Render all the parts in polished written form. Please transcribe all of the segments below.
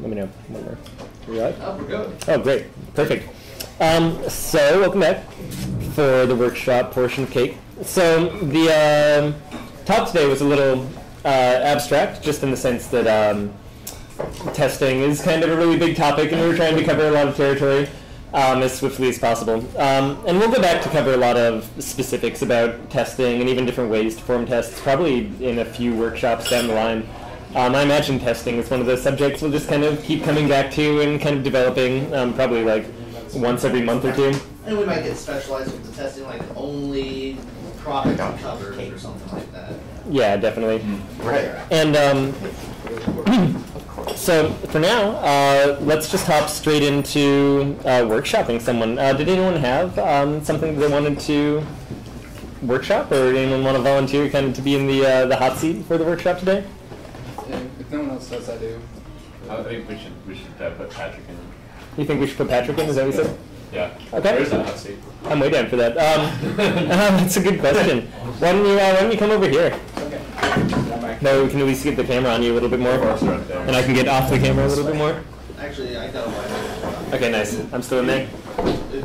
let me know when we're live. Oh, we're good. Oh, great. Perfect. So, welcome back for the workshop portion of Cake. So, the talk today was a little abstract, just in the sense that testing is kind of a really big topic, and we were trying to cover a lot of territory as swiftly as possible. And we'll go back to cover a lot of specifics about testing and even different ways to perform tests, probably in a few workshops down the line. I imagine testing is one of those subjects we'll just kind of keep coming back to and kind of developing, probably like once every month or two. And we might get specialized with the testing, like only product covers or something like that. Yeah, definitely. Right. And so for now, let's just hop straight into workshopping someone. Did anyone have something that they wanted to workshop, or did anyone want to volunteer kind of to be in the hot seat for the workshop today? If no one else does, I do. I think we should put Patrick in. You think we should put Patrick in? Is that what you said? Yeah. Okay. Where's that hot seat? I'm way down for that. That's a good question. Why don't you come over here? Okay. No, we can at least get the camera on you a little bit more, Right there. and I can get off the camera a little bit more. Actually, I got a Okay, nice. I'm still in there.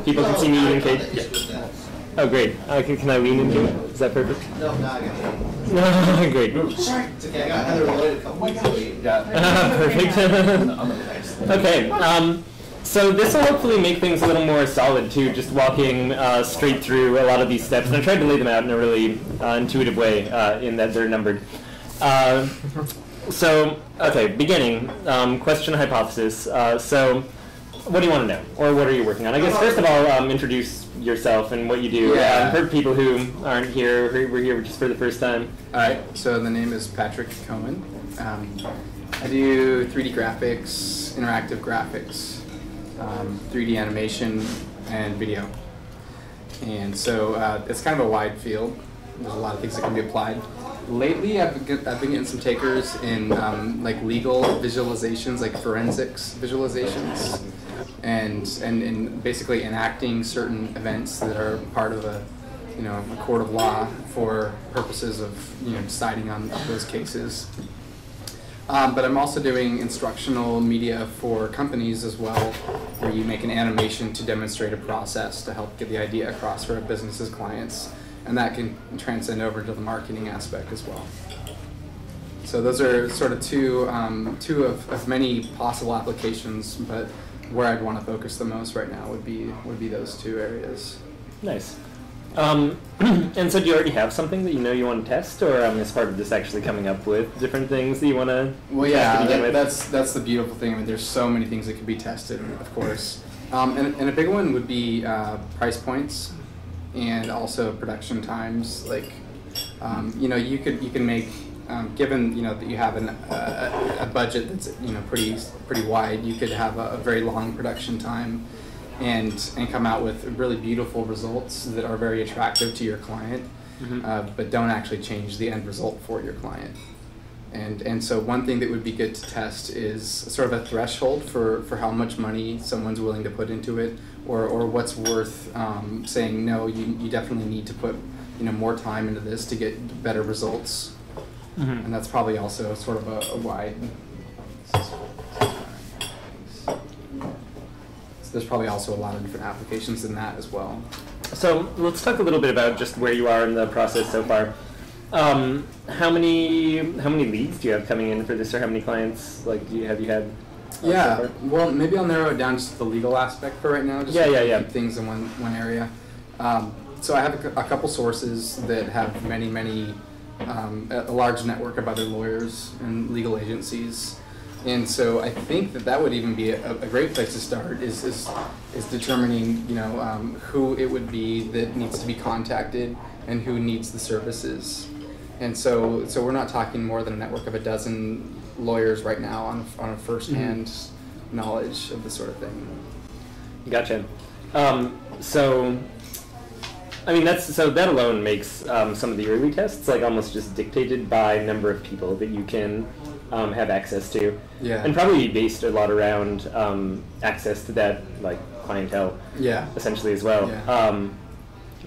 People can see me eating cake. Yeah. Oh, great. Can I lean into it? Is that perfect? No, I got it. Great. Sorry. It's okay, I got Heather Lloyd a couple weeks ago. Perfect. Okay. So this will hopefully make things a little more solid too, just walking straight through a lot of these steps. And I tried to lay them out in a really intuitive way in that they're numbered. So, okay, beginning, question, hypothesis. So what do you want to know? Or what are you working on? I guess first of all, introduce yourself and what you do. Yeah. For people who aren't here, who were here just for the first time. All right. So the name is Patrick Cohen. I do 3D graphics, interactive graphics, 3D animation, and video. And so it's kind of a wide field. There's a lot of things that can be applied. Lately, I've been getting some takers in like legal visualizations, like forensics visualizations, and basically enacting certain events that are part of a court of law for purposes of deciding on those cases. But I'm also doing instructional media for companies as well, where you make an animation to demonstrate a process to help get the idea across for a business's clients. And that can transcend over to the marketing aspect as well. So those are sort of two of many possible applications, but where I'd want to focus the most right now would be those two areas. Nice. And so do you already have something that you want to test, or is part of this actually coming up with different things that you want to test to begin with? That's the beautiful thing. I mean, there's so many things that can be tested, of course. And a big one would be price points, and also production times. Like, you can make, given that you have a budget that's pretty wide, you could have a very long production time, and come out with really beautiful results that are very attractive to your client, but don't actually change the end result for your client. And so one thing that would be good to test is sort of a threshold for how much money someone's willing to put into it, or what's worth saying, no, you definitely need to put more time into this to get better results. And that's probably also sort of a wide... So there's probably also a lot of different applications in that as well. So let's talk a little bit about just where you are in the process so far. How many leads do you have coming in for this, or how many clients have you had? Yeah, well, maybe I'll narrow it down just to the legal aspect for right now. Just to keep things in one area. So I have a couple sources that have many a large network of other lawyers and legal agencies. And so I think that would even be a great place to start is determining who it would be that needs to be contacted and who needs the services. And so we're not talking more than a network of a dozen lawyers right now on a first-hand knowledge of this sort of thing. Gotcha. So that alone makes some of the early tests almost just dictated by number of people that you can have access to. Yeah. And probably based a lot around access to that clientele. Yeah. Essentially as well. Yeah.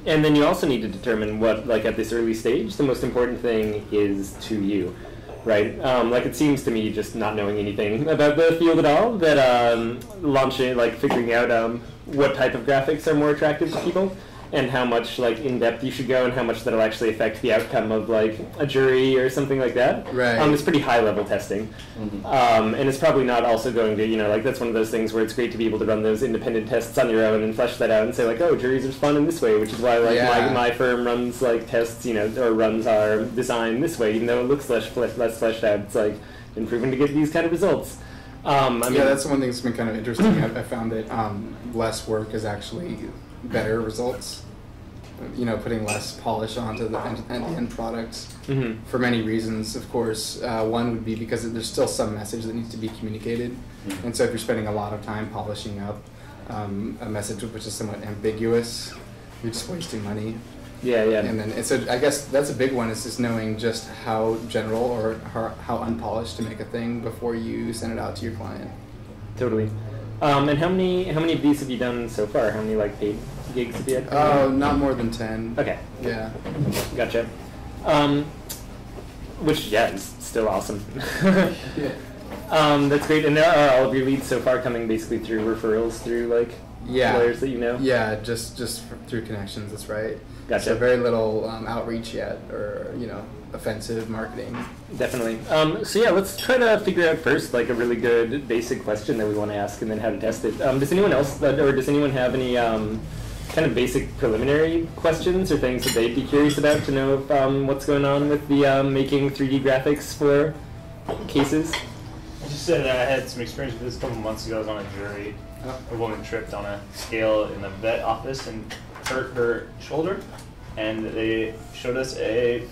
And then you also need to determine what, at this early stage, the most important thing is to you. right? Like it seems to me, just not knowing anything about the field at all, that launching, like figuring out what type of graphics are more attractive to people, and how much like in depth you should go, and how much that'll actually affect the outcome of like a jury or something like that. Right. It's pretty high level testing, and it's probably not also going to, like that's one of those things where it's great to be able to run those independent tests on your own and flesh that out and say like, oh, juries respond in this way, which is why like my firm runs like tests, or runs our design this way, even though it looks less fleshed out. It's like been proven to get these kind of results. That's one thing that's been kind of interesting. I found that less work is actually better results. Putting less polish onto the end products for many reasons. Of course, one would be because there's still some message that needs to be communicated, and so if you're spending a lot of time polishing up a message which is somewhat ambiguous, you're just wasting money. Yeah. And then so I guess that's a big one, is just knowing just how general or how unpolished to make a thing before you send it out to your client. Totally. And how many of these have you done so far? How many like paid gigs have you had? Not more than 10. Okay. Yeah. Gotcha. Which is still awesome. Yeah. That's great. And there are all of your leads so far coming basically through referrals through like lawyers that you know? Yeah, just through connections. That's right. Gotcha. So very little outreach yet, or offensive marketing. Definitely. Let's try to figure out first like a really good basic question that we want to ask, and then how to test it. Does anyone have any kind of basic preliminary questions or things that they'd be curious about to know if, what's going on with the making 3D graphics for cases? I just said I had some experience with this a couple months ago. I was on a jury. A woman tripped on a scale in the vet office and hurt her shoulder, and they showed us a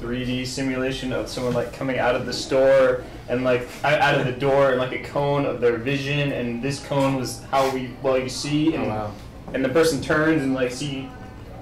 3D simulation of someone like coming out of the store and like out of the door, and like a cone of their vision, and this cone was how you see, and and the person turns and like see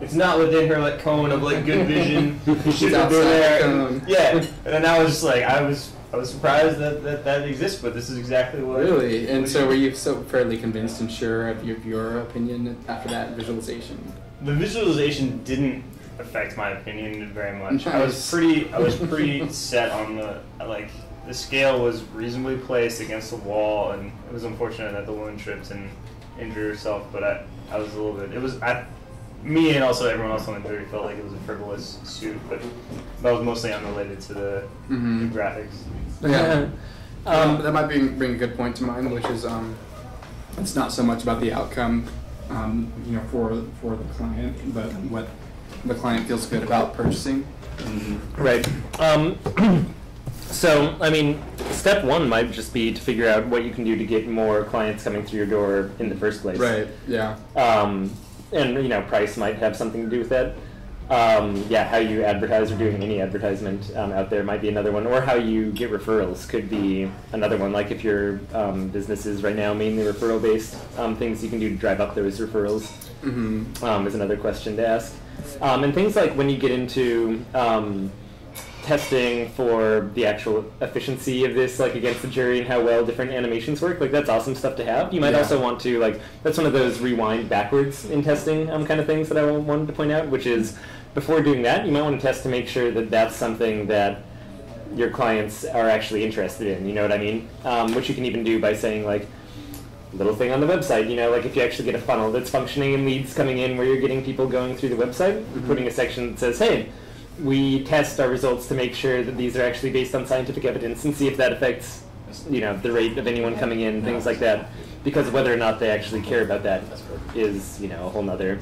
it's not within her like cone of like good vision. She's outside there. the cone. Yeah, and then I was just like I was surprised that exists, but this is exactly what. Really? And so were you so fairly convinced and sure of your opinion after that visualization? The visualization didn't affect my opinion very much. Nice. I was pretty set on the scale was reasonably placed against the wall, and it was unfortunate that the woman tripped and injured herself, but I was a little bit, me and also everyone else on the jury felt like it was a frivolous suit, but that was mostly unrelated to the graphics. Yeah. That might bring a good point to mind, which is it's not so much about the outcome, for the client, but what the client feels good about purchasing. Right. So, step one might just be to figure out what you can do to get more clients coming through your door in the first place. Right, yeah. And, price might have something to do with that. How you advertise or doing any advertisement out there might be another one. Or how you get referrals could be another one. Like if your business is right now mainly referral-based, things you can do to drive up those referrals is another question to ask. And things like when you get into testing for the actual efficiency of this, like against the jury and how well different animations work, like that's awesome stuff to have. You might also want to, that's one of those rewind backwards in testing kind of things that I wanted to point out, which is before doing that, you might want to test to make sure that that's something that your clients are actually interested in, you know what I mean? Which you can even do by saying little thing on the website, if you actually get a funnel that's functioning and leads coming in where you're getting people going through the website, putting a section that says, hey, we test our results to make sure that these are actually based on scientific evidence and see if that affects, the rate of anyone coming in, things like that. Because whether or not they actually care about that is, a whole nother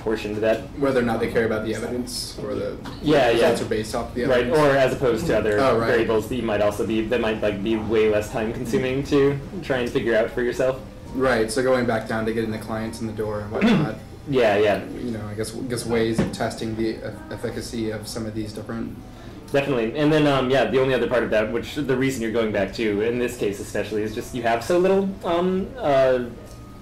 portion to that. Whether or not they care about the evidence or the results are based off the evidence. Right, or as opposed to other variables that you might also be, that might be way less time consuming to try and figure out for yourself. Right, so going back down to getting the clients in the door and whatnot. Yeah. I guess ways of testing the efficacy of some of these different. Definitely, and then the only other part of that, which the reason you're going back to in this case especially, is just you have so little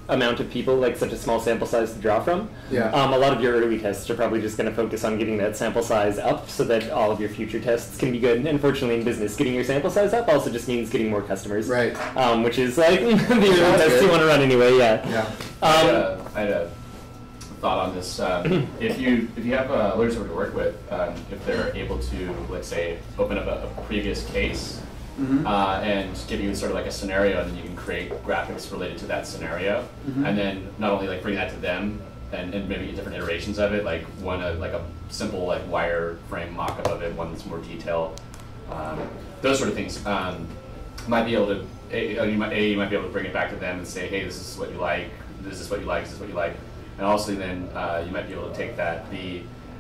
amount of people, like such a small sample size to draw from. Yeah. A lot of your early tests are probably just going to focus on getting that sample size up so that all of your future tests can be good. And unfortunately in business, getting your sample size up also just means getting more customers. Right. Which is the early tests you want to run anyway, yeah. I had a thought on this. If you have lawyers over to work with, if they're able to, let's say, open up a previous case and give you sort of like a scenario, and then you can create graphics related to that scenario, and then not only like bring that to them and maybe different iterations of it, like one like a simple like wireframe mock-up of it, one that's more detailed, those sort of things. Might be able to you might be able to bring it back to them and say, hey, this is what you like, this is what you like, this is what you like. And also then you might be able to take that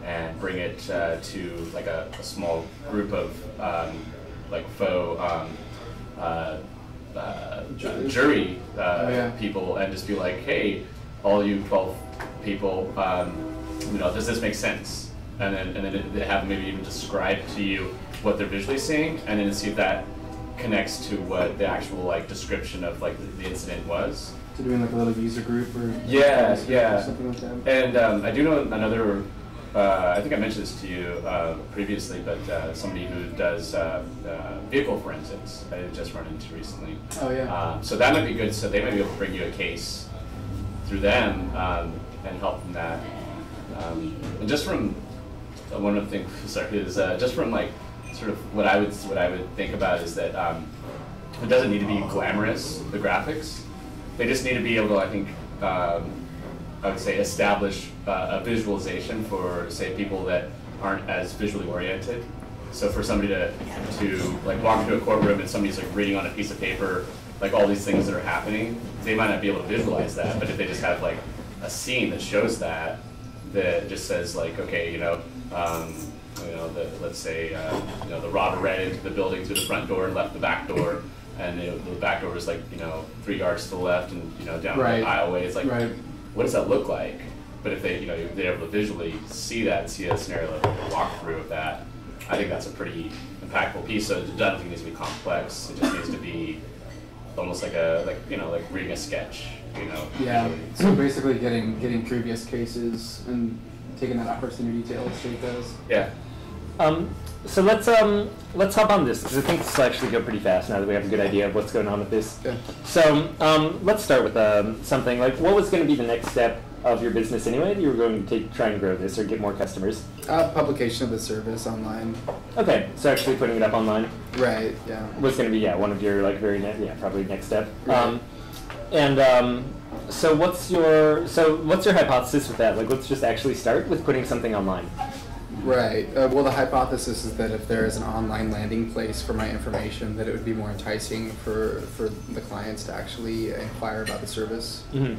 and bring it to like a small group of like faux jury people, and just be like, hey, all you 12 people, does this make sense? And then they have maybe even describe to you what they're visually seeing, and then see if that connects to what the actual like description of like the incident was. So doing like a little user group or something like that. And I do know another. I think I mentioned this to you previously, but somebody who does vehicle forensics I just run into recently. Oh yeah. So that might be good. So they might be able to bring you a case through them and help from that. And just from one of the things, is just from like sort of what I would think about is that it doesn't need to be glamorous, the graphics. They just need to be able to, I think, I would say, establish a visualization for, say, people that aren't as visually oriented. So for somebody to like walk into a courtroom and somebody's like reading on a piece of paper, like all these things that are happening, they might not be able to visualize that. But if they just have like a scene that shows that just says like, okay, let's say the robber ran into the building through the front door and left the back door. And the back door was like 3 yards to the left and down the aisleway. It's like, what does that look like? But if they're able to visually see that, see a scenario, like a walkthrough of that, I think that's a pretty impactful piece. So it doesn't need to be complex. It just needs to be almost like like reading a sketch. Yeah. So basically, getting previous cases and taking that opportunity to illustrate those. Yeah. So let's hop on this, because I think this will actually go pretty fast now that we have a good idea of what's going on with this. Yeah. So let's start with something like, what was going to be the next step of your business anyway that you were going to try and grow this or get more customers? Publication of the service online. Okay, so actually putting it up online. Right. Yeah. Was going to be one of your like probably next step. Right. So what's your hypothesis with that? Like, let's just actually start with putting something online. Right. Well, the hypothesis is that if there is an online landing place for my information, that it would be more enticing for the clients to actually inquire about the service. Mm-hmm.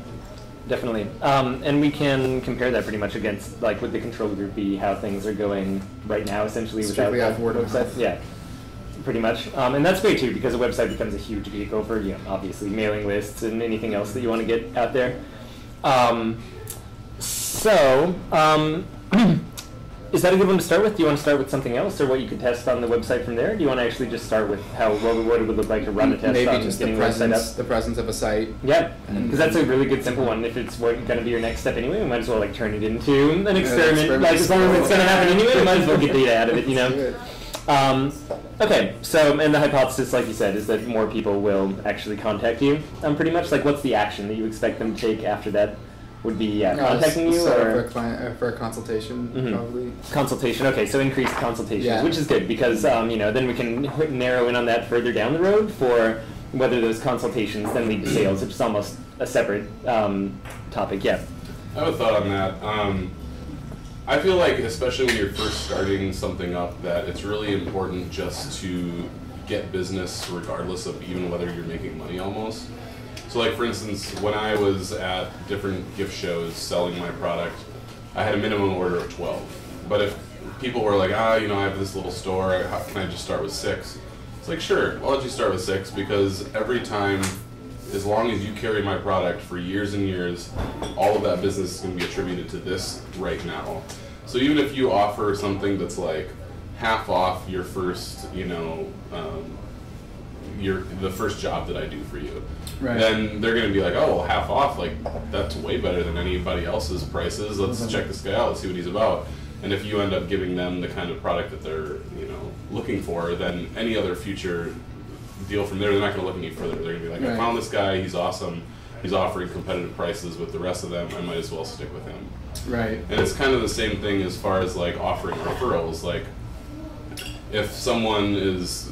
Definitely. And we can compare that pretty much against, like, would the control group be how things are going right now, essentially, strictly without off word of websites? mouth. Yeah, pretty much. And that's great, too, because a website becomes a huge vehicle for, obviously, mailing lists and anything else that you want to get out there. Is that a good one to start with? Do you want to start with something else, or what you could test on the website from there? Do you want to actually just start with what it would look like to run a test Maybe on just getting the website up? presence of a site. Yeah, because that's a really good simple one. If it's going to be your next step anyway, we might as well like turn it into an experiment. Like as long as it's going to happen anyway, we might as well get data out of it, Okay, so, and the hypothesis, like you said, is that more people will actually contact you. Pretty much, like, what's the action that you expect them to take after that? Would be contacting you, set or up for a consultation, probably. Consultation. Okay, so increased consultations, Yeah. which is good because then we can narrow in on that further down the road for whether those consultations then lead to sales, which is almost a separate topic. Yeah. I have a thought on that. I feel like, especially when you're first starting something up, that it's really important just to get business regardless of even whether you're making money almost. So like, for instance, when I was at different gift shows selling my product, I had a minimum order of 12. But if people were like, I have this little store, how can I just start with 6? It's like, sure, I'll let you start with 6, because every time, as long as you carry my product for years and years, all of that business is going to be attributed to this right now. So even if you offer something that's like half off your first, the first job that I do for you, Right. then they're going to be like, oh, well, half off, like, that's way better than anybody else's prices. Let's check this guy out, let's see what he's about. And if you end up giving them the kind of product that they're, looking for, then any other future deal from there, they're not going to look any further. They're going to be like, I found this guy, he's awesome, he's offering competitive prices with the rest of them, I might as well stick with him. Right. And it's kind of the same thing as far as like offering referrals. Like if someone is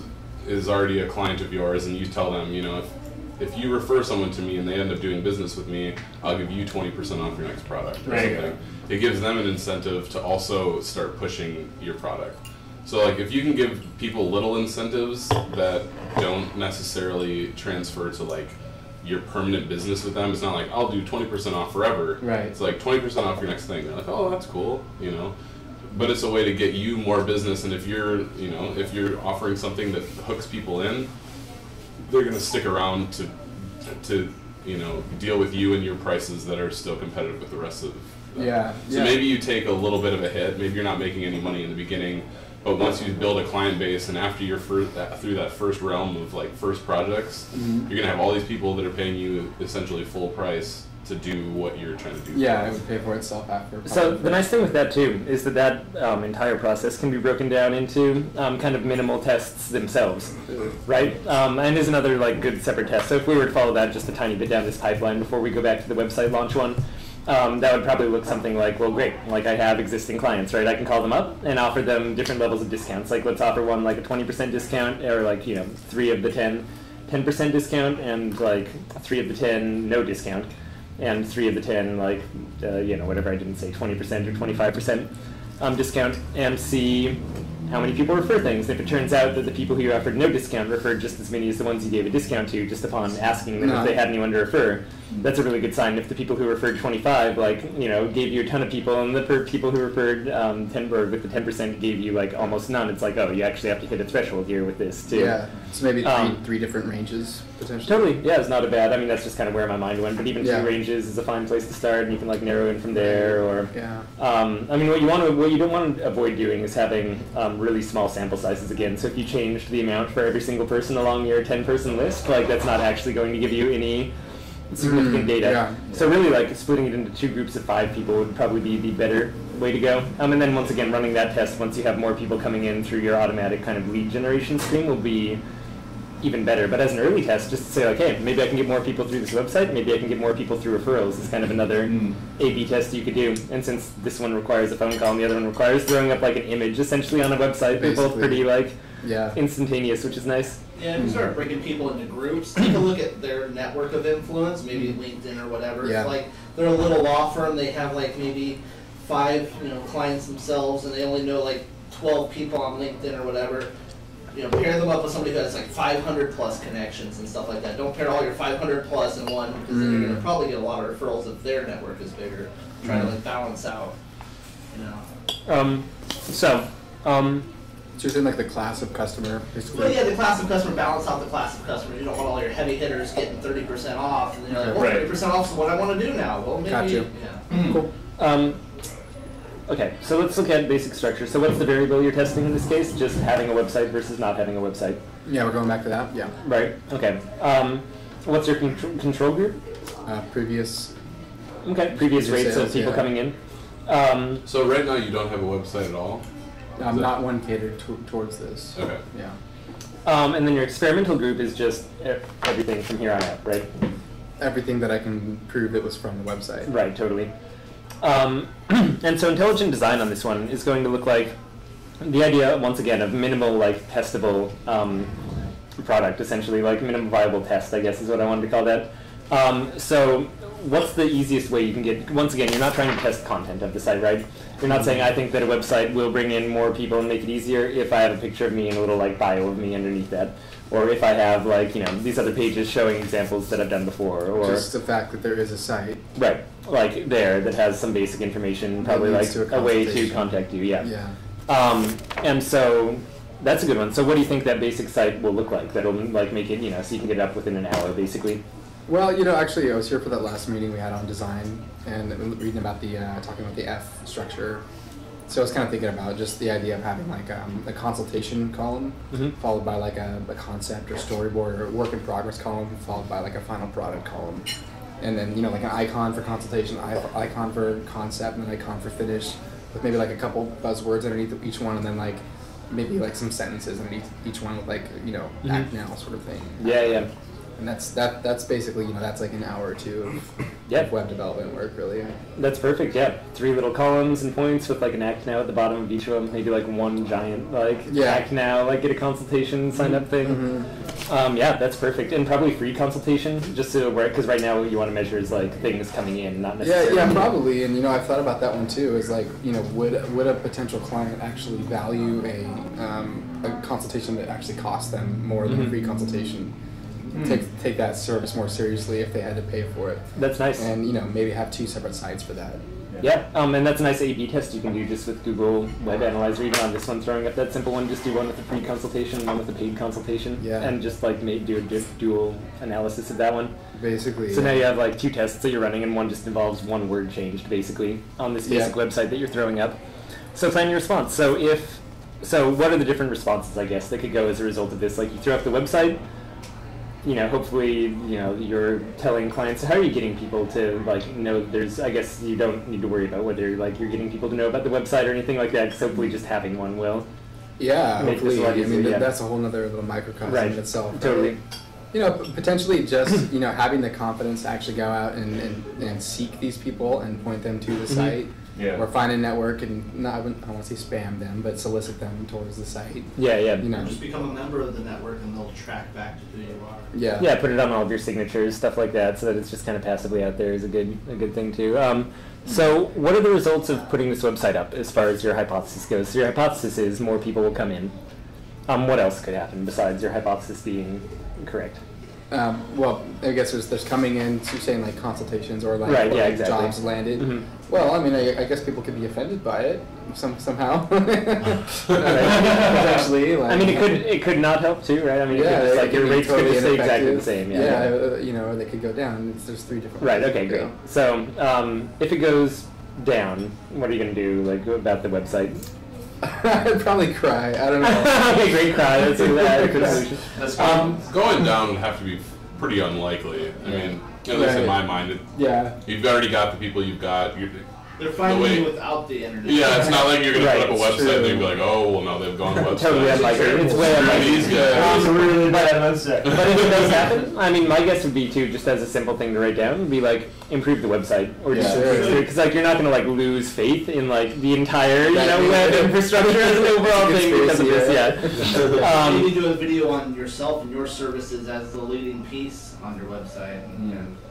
already a client of yours and you tell them, you know, if you refer someone to me and they end up doing business with me, I'll give you 20% off your next product or something. It gives them an incentive to also start pushing your product. So like if you can give people little incentives that don't necessarily transfer to like your permanent business with them, it's not like I'll do 20% off forever. Right. It's like 20% off your next thing. They're like, oh, that's cool, you know. But it's a way to get you more business, and if you're, you know, if you're offering something that hooks people in, they're gonna stick around to you know, deal with you and your prices that are still competitive with the rest of them. Yeah. So maybe you take a little bit of a hit. Maybe you're not making any money in the beginning, but once you build a client base and after you're through that first realm of like first projects, you're gonna have all these people that are paying you essentially full price to do what you're trying to do. Yeah, it would pay for itself after. So the nice thing with that too is that entire process can be broken down into kind of minimal tests themselves, right? And is another like good separate test. So if we were to follow that just a tiny bit down this pipeline before we go back to the website launch one, that would probably look something like, well, great, like I have existing clients, right? I can call them up and offer them different levels of discounts. Like let's offer one like a 20% discount, or like, you know, 3 of the 10% discount, and like 3 of the 10 no discount, and 3 of the 10 like you know, whatever I didn't say, 20% or 25% discount, and see how many people refer things. If it turns out that the people who you offered no discount referred just as many as the ones you gave a discount to, just upon asking them if they had anyone to refer, that's a really good sign. If the people who referred 25, like, you know, gave you a ton of people, and the people who referred 10 or with the 10% gave you like almost none, it's like, oh, you actually have to hit a threshold here with this too. Yeah, so maybe three different ranges potentially. Totally, yeah, it's not a bad. I mean, that's just kind of where my mind went. But even 2 Yeah. ranges is a fine place to start, and you can like narrow in from there. Or Yeah. I mean, what you don't want to avoid doing is having really small sample sizes again. So if you changed the amount for every single person along your 10-person list, like that's not actually going to give you any significant data. Yeah. So really, like splitting it into 2 groups of 5 people would probably be the better way to go. And then once again, running that test once you have more people coming in through your automatic kind of lead generation stream will be even better. But as an early test, just to say like, hey, maybe I can get more people through this website, maybe I can get more people through referrals, is kind of another A/B test you could do. And since this one requires a phone call and the other one requires throwing up like an image essentially on a website, they're both pretty like instantaneous, which is nice. Yeah, if you start breaking people into groups, take a look at their network of influence, maybe LinkedIn or whatever. Yeah. If, like, they're a little law firm, they have like maybe 5, you know, clients themselves, and they only know like 12 people on LinkedIn or whatever. You know, pair them up with somebody who has like 500 plus connections and stuff like that. Don't pair all your 500 plus in one, because then you're gonna probably get a lot of referrals if their network is bigger. Try to like balance out, you know. So you're saying like the class of customer, basically? Well, yeah, the class of customer, balance out the class of customer. You don't want all your heavy hitters getting 30% off, and then you're like, well, 30% off is what I want to do now. Well, maybe, Gotcha. yeah. Cool. Okay, so let's look at basic structure. So what's the variable you're testing in this case? Just having a website versus not having a website. Yeah, we're going back to that. Yeah. Right. Okay. What's your control group? Previous. Okay. Previous rates sales, of people yeah. coming in. So right now you don't have a website at all? Not one catered towards this. Okay. Yeah. And then your experimental group is just everything from here on out, right? Everything that I can prove it was from the website. Right, totally. And so intelligent design on this one is going to look like the idea, once again, of minimal, like, testable product, essentially, like minimum viable test, I guess is what I wanted to call that. So what's the easiest way you can get, once again, you're not trying to test content of the site, right? You're not saying, I think that a website will bring in more people and make it easier if I have a picture of me and a little, like, bio of me underneath that. Or if I have, like, you know, these other pages showing examples that I've done before. Or just the fact that there is a site. Right, like there, that has some basic information, probably like to a way to consultation. contact you, yeah. Yeah. And so that's a good one. So what do you think that basic site will look like? That'll like make it, you know, so you can get it up within an hour, basically. Well, you know, actually, I was here for that last meeting we had on design and reading about the talking about the F structure. So I was kind of thinking about just the idea of having like a consultation column, followed by like a concept or storyboard or work in progress column, followed by like a final product column, and then, you know, like an icon for consultation, icon for concept, and an icon for finish, with maybe like a couple buzzwords underneath each one, and then like maybe like some sentences underneath each one with like, you know, act now sort of thing. Yeah, yeah. And that's basically, that's like an hour or two Yeah. of web development work, really. That's perfect. Yeah, 3 little columns and points with like an act now at the bottom of each of them. Maybe like one giant act now, like get a consultation sign up thing. Yeah, that's perfect, and probably free consultation just to work, because right now what you want to measure is like things coming in, not necessarily. Yeah, probably. And I've thought about that one too. Is like, would a potential client actually value a consultation that actually costs them more than a free consultation? Take that service more seriously if they had to pay for it. That's nice. And maybe have 2 separate sites for that. Yeah, and that's a nice A/B test you can do just with Google Web Analyzer. Even on this one, throwing up that simple one, just do one with a free consultation and one with a paid consultation, and just like do a dual analysis of that one. Basically. So now you have like 2 tests that you're running, and one just involves 1 word changed basically on this basic website that you're throwing up. So plan your response. So what are the different responses, I guess, that could go as a result of this? Like you throw up the website. Hopefully, you're telling clients, how are you getting people to know I guess you don't need to worry about whether you're getting people to know about the website or anything like that, because hopefully just having one will. Yeah, make hopefully. this a lot easier, That's a whole nother little microcosm in itself. Totally. Potentially just, having the confidence to actually go out and seek these people and point them to the site. Yeah. Or find a network and I don't want to say spam them, but solicit them towards the site. Yeah. Just become a member of the network and they'll track back to who you are. Yeah. Yeah, put it on all of your signatures, stuff like that, so that it's just kind of passively out there is a good thing too. So what are the results of putting this website up as far as your hypothesis goes? So your hypothesis is more people will come in. What else could happen besides your hypothesis being correct? Well, I guess there's coming in, so you're saying like consultations or exactly. jobs landed. Well, I mean, I guess people could be offended by it somehow. Potentially. It could not help too, right? I mean, your rates could just stay exactly the same. Or they could go down. There's 3 different. Right. Okay. Great. So, if it goes down, what are you going to do about the website? I'd probably cry. I don't know. Okay, great cry. That's a good solution. Going down would have to be pretty unlikely. I mean, at least in my mind, you've already got the people you've got. They're finding you without the internet. Yeah, it's not like you're going to put up a website and they'd be like, oh, well, no, they've gone to website. Totally unlikely. It's way unlikely. These guys. Really bad website. But if it does happen, I mean, my guess would be too, just as a simple thing to write down, would be improve the website, or just because you're not going to lose faith in the entire web infrastructure as an overall thing because of this. Yeah. You need to do a video on yourself and your services as the leading piece on your website.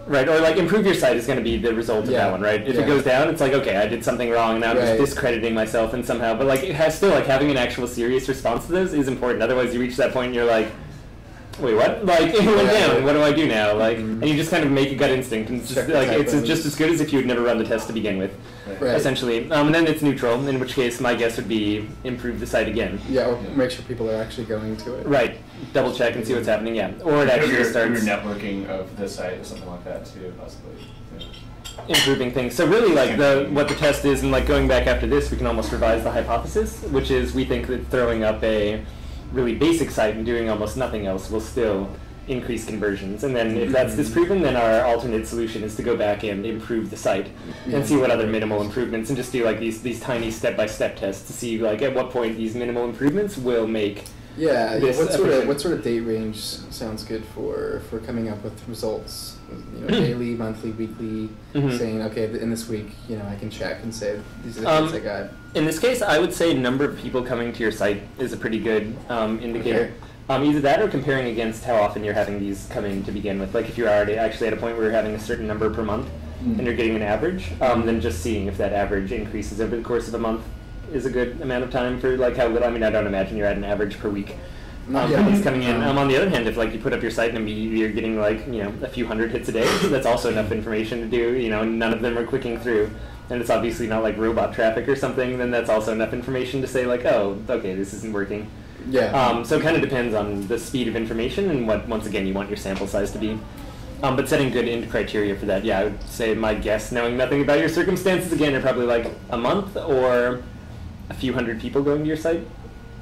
Right, or improve your site is going to be the result of that one, right? If it goes down, it's okay, I did something wrong, and now I'm just discrediting myself and somehow. But it has still having an actual serious response to this is important. Otherwise, you reach that point and you're like, wait, what? It went down. What do I do now? And you just kind of make a gut instinct, and it's just as good as if you had never run the test to begin with, essentially. And then it's neutral, in which case my guess would be improve the site again. Yeah, or make sure people are actually going to it. Right. Double check and see what's happening. Yeah. Or it actually starts networking of the site or something like that too, possibly. Improving things. So really, what the test is, and going back after this, we can almost revise the hypothesis, which is we think that throwing up a really basic site and doing almost nothing else will still increase conversions. And then if that's disproven, then our alternate solution is to go back and improve the site and see what other minimal improvements, and just do these tiny step-by-step tests to see at what point these minimal improvements will make. Yeah. What sort of date range sounds good for coming up with results? Daily, monthly, weekly, saying, okay, in this week, I can check and say these are the things I got. In this case, I would say number of people coming to your site is a pretty good indicator. Either that or comparing against how often you're having these come in to begin with. If you're already actually at a point where you're having a certain number per month and you're getting an average, then just seeing if that average increases over the course of a month is a good amount of time for how little. I mean, I don't imagine you're at an average per week. For these coming in. On the other hand, if you put up your site and immediately you're getting a few hundred hits a day, that's also enough information to do. None of them are clicking through, and it's obviously not robot traffic or something. Then that's also enough information to say oh, okay, this isn't working. Yeah. So it kind of depends on the speed of information and what, once again, you want your sample size to be. But setting good end criteria for that, I would say my guess, knowing nothing about your circumstances, again, are probably a month or a few hundred people going to your site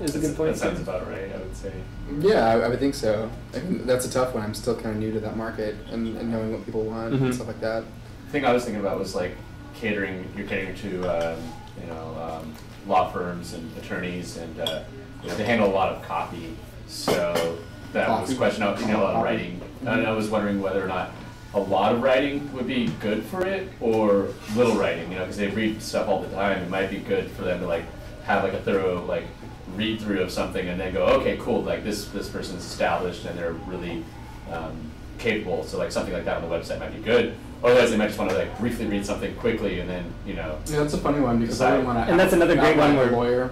is a good point. That sounds about right, I would say. Yeah, I would think so. That's a tough one. I'm still kind of new to that market and knowing what people want and stuff like that. The thing I was thinking about was catering. You're catering to law firms and attorneys, and they handle a lot of copy. So that was Coffee. a question about, a lot of writing. And I was wondering whether or not a lot of writing would be good for it, or little writing, because they read stuff all the time. It might be good for them to like have like a thorough like read through of something and then go, okay, cool, like this person's established and they're really capable. So like something like that on the website might be good. Otherwise, they might just want to like briefly read something quickly and then, Yeah, that's a funny one because I don't want to. And that's another great one where- lawyer.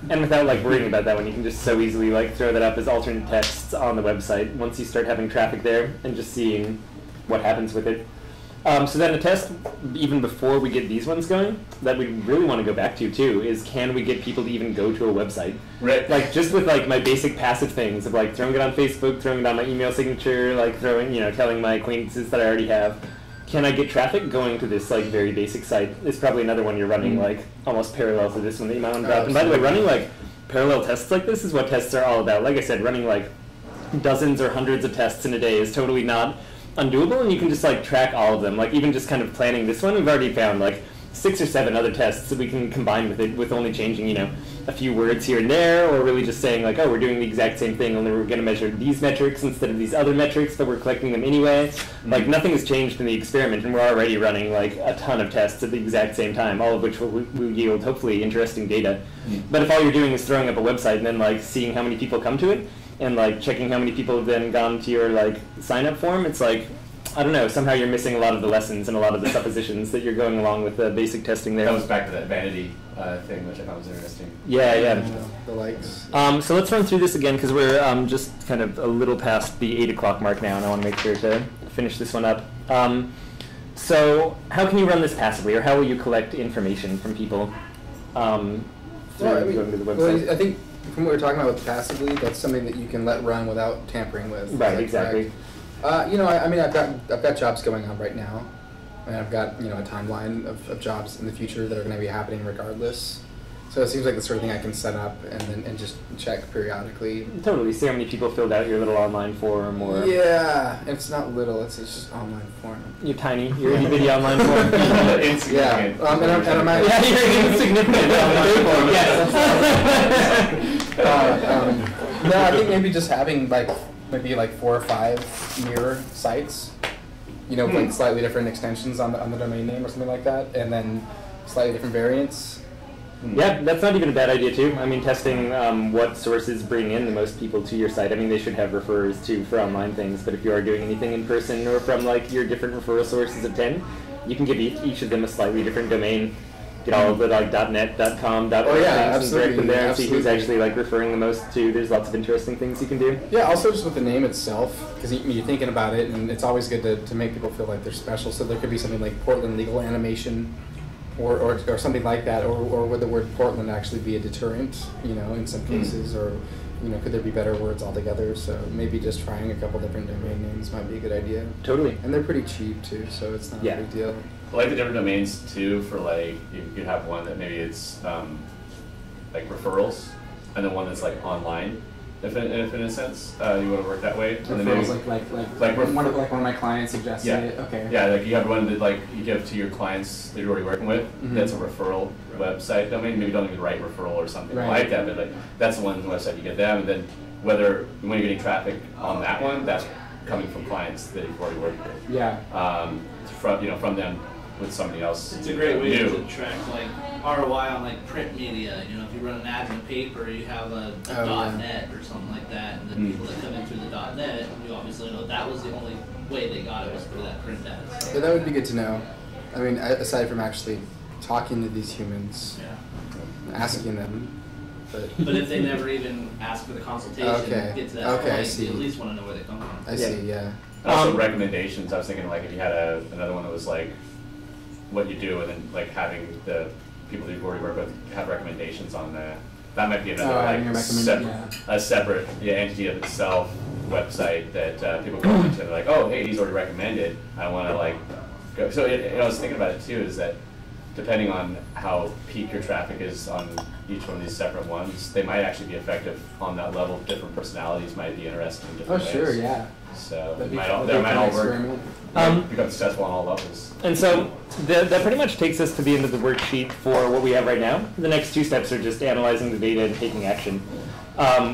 And without like worrying about that one, you can just so easily like throw that up as alternate texts on the website once you start having traffic there and just seeing what happens with it. So then a test, even before we get these ones going, that we really want to go back to too, is can we get people to even go to a website? right. Like just with like my basic passive things of like throwing it on Facebook, throwing it on my email signature, like throwing, telling my acquaintances that I already have. Can I get traffic going to this like very basic site? Is probably another one you're running like almost parallel to this one that you might want to drop. And by the way, running like parallel tests like this is what tests are all about. Like I said, running like dozens or hundreds of tests in a day is totally not undoable, and you can just like track all of them. Like even just kind of planning this one, we've already found like 6 or 7 other tests that we can combine with it with only changing, a few words here and there, or really just saying like, oh, we're doing the exact same thing, only we're going to measure these metrics instead of these other metrics, but we're collecting them anyway. Like nothing has changed in the experiment, and we're already running like a ton of tests at the exact same time, all of which will yield hopefully interesting data. But if all you're doing is throwing up a website and then like seeing how many people come to it, and like checking how many people have then gone to your like sign up form, it's like, I don't know, somehow you're missing a lot of the lessons and a lot of the suppositions that you're going along with the basic testing there. That was back to that vanity thing, which I thought was interesting. Yeah. The likes. So let's run through this again because we're just kind of a little past the 8 o'clock mark now, and I want to make sure to finish this one up. So how can you run this passively, or how will you collect information from people through going to the website? I think from what we're talking about with passively, that's something that you can let run without tampering with. Is Right, that exactly. correct? I've got jobs going on right now, and I've got a timeline of jobs in the future that are going to be happening regardless. So it seems like the sort of thing I can set up and just check periodically. Totally. See how many people filled out your little online form, or Yeah, and it's not little; it's just online form. your itty bitty online form. Insignificant. And I'm Yeah, you're insignificant online form. Yes. No, I think maybe just having maybe 4 or 5 mirror sites, with like slightly different extensions on the domain name or something like that, and then slightly different variants. Yeah, that's not even a bad idea too. I mean, testing what sources bring in the most people to your site. I mean, they should have referrers too for online things, but if you are doing anything in person or from like your different referral sources of 10, you can give each of them a slightly different domain. Get all of the like .net, .com, .org things and direct them there and see who's actually like referring the most to. There's lots of interesting things you can do. Yeah, also just with the name itself, because you're thinking about it, and it's always good to make people feel like they're special. So there could be something like Portland Legal Animation, or something like that, or would the word Portland actually be a deterrent, in some cases, or could there be better words altogether? So maybe just trying a couple different domain names might be a good idea. Totally. And they're pretty cheap too, so it's not a big deal. I like the different domains too. For like, you could have one that maybe it's like referrals, and then one that's like online. If in a sense you want to work that way. And then Referrals, like one of my clients suggested it. Okay. Yeah, like you have one that like you give to your clients that you're already working with. Mm-hmm. That's a referral website domain. Maybe you don't even write referral or something like that, but like that's the one website you get them. And then when you're getting traffic on that one, that's coming from clients that you've already worked with. Yeah. From them with somebody else. It's a great way new. to track like ROI on like print media. If you run an ad in the paper, you have a .net or something like that, and the people that come in through the .net, you obviously know that was the only way they got it was through that print ad. So. Yeah, that would be good to know. I mean, aside from actually talking to these humans, asking them. But if they never even ask for the consultation, get to that point, you at least want to know where they come from. I see, yeah. Also recommendations. I was thinking like if you had another one that was like what you do, and then like having the people that you've already worked with have recommendations on that. That might be another a separate entity of itself website that people go into. They're like, oh, hey, he's already recommended. I want to like go. So I was thinking about it too. Is that depending on how peak your traffic is on each one of these separate ones, they might actually be effective on that level. Different personalities might be interested in different ways. Oh, sure, yeah. So they might all work. become successful on all levels. And so that pretty much takes us to the end of the worksheet for what we have right now. The next two steps are just analyzing the data and taking action.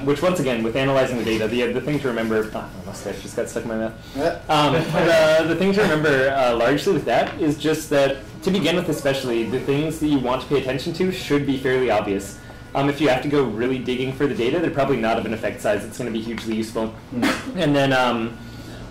Which once again, with analyzing the data, the thing to remember, my mustache just got stuck in my mouth. The thing to remember largely with that is just that, to begin with especially, the things that you want to pay attention to should be fairly obvious. If you have to go really digging for the data, they're probably not of an effect size that's going to be hugely useful. And then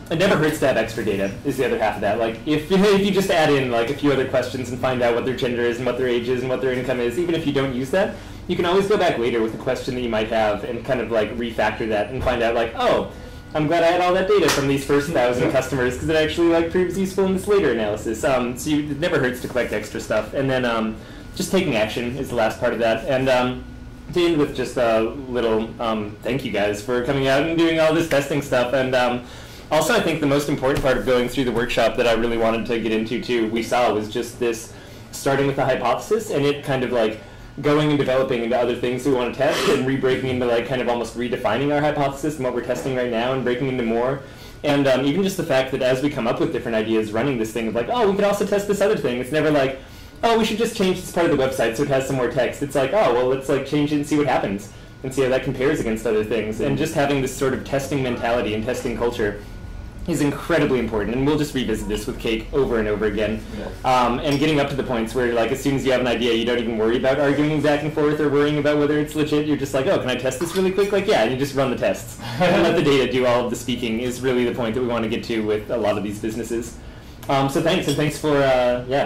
it never hurts to have extra data, is the other half of that. Like, if you just add in like a few other questions and find out what their gender is and what their age is and what their income is, even if you don't use that, you can always go back later with a question that you might have and kind of like refactor that and find out like, oh, I'm glad I had all that data from these first 1,000 customers because it actually like proves useful in this later analysis. So it never hurts to collect extra stuff. And then just taking action is the last part of that. And to end with just a little thank you guys for coming out and doing all this testing stuff. And also, I think the most important part of going through the workshop that I really wanted to get into too, we saw was just this starting with the hypothesis and it kind of like going and developing into other things we want to test and re-breaking into like kind of almost redefining our hypothesis and what we're testing right now and breaking into more. And even just the fact that as we come up with different ideas running this thing of like, oh, we could also test this other thing. It's never like, oh, we should just change this part of the website so it has some more text. It's like, oh, well, let's like change it and see what happens and see how that compares against other things. And just having this sort of testing mentality and testing culture is incredibly important, and we'll just revisit this with Cake over and over again. And getting up to the points where, like, as soon as you have an idea, you don't even worry about arguing back and forth or worrying about whether it's legit. You're just like, oh, can I test this really quick? Like, yeah, and you just run the tests. And let the data do all of the speaking is really the point that we want to get to with a lot of these businesses. So thanks, and thanks for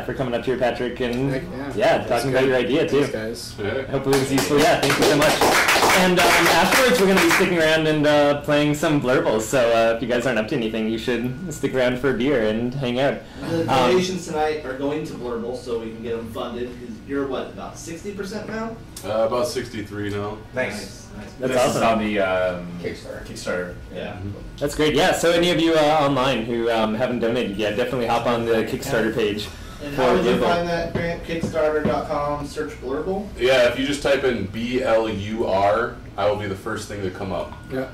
for coming up here, Patrick, and talking about your idea too. Thanks, guys. Yeah. Hopefully it was useful. Yeah, thank you so much. And afterwards, we're going to be sticking around and playing some blurbles. So if you guys aren't up to anything, you should stick around for a beer and hang out. The donations tonight are going to Blurble, so we can get them funded. Because you're what, about 60% now? About 63 now. Nice. That's This is awesome. on the Kickstarter. Yeah. That's great. Yeah. So any of you online who haven't donated yet, definitely hop on the Kickstarter page. And for how would you Blurble. find that, Grant? Kickstarter.com, search Blurble. Yeah, if you just type in BLUR, I will be the first thing to come up. Yeah.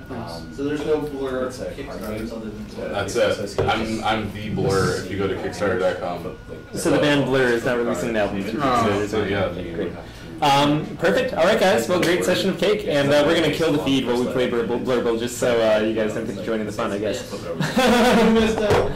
So there's no Blur It's a Kickstarters other than Blur. That's it. I'm the Blur if you go to Kickstarter.com. So the band Blur is not releasing an album through Kickstarter. So yeah. Great. Perfect. All right, guys. Well, great session of Cake, and we're gonna kill the feed while we play Blurble, just so you guys don't get to join in the fun, I guess. You missed out.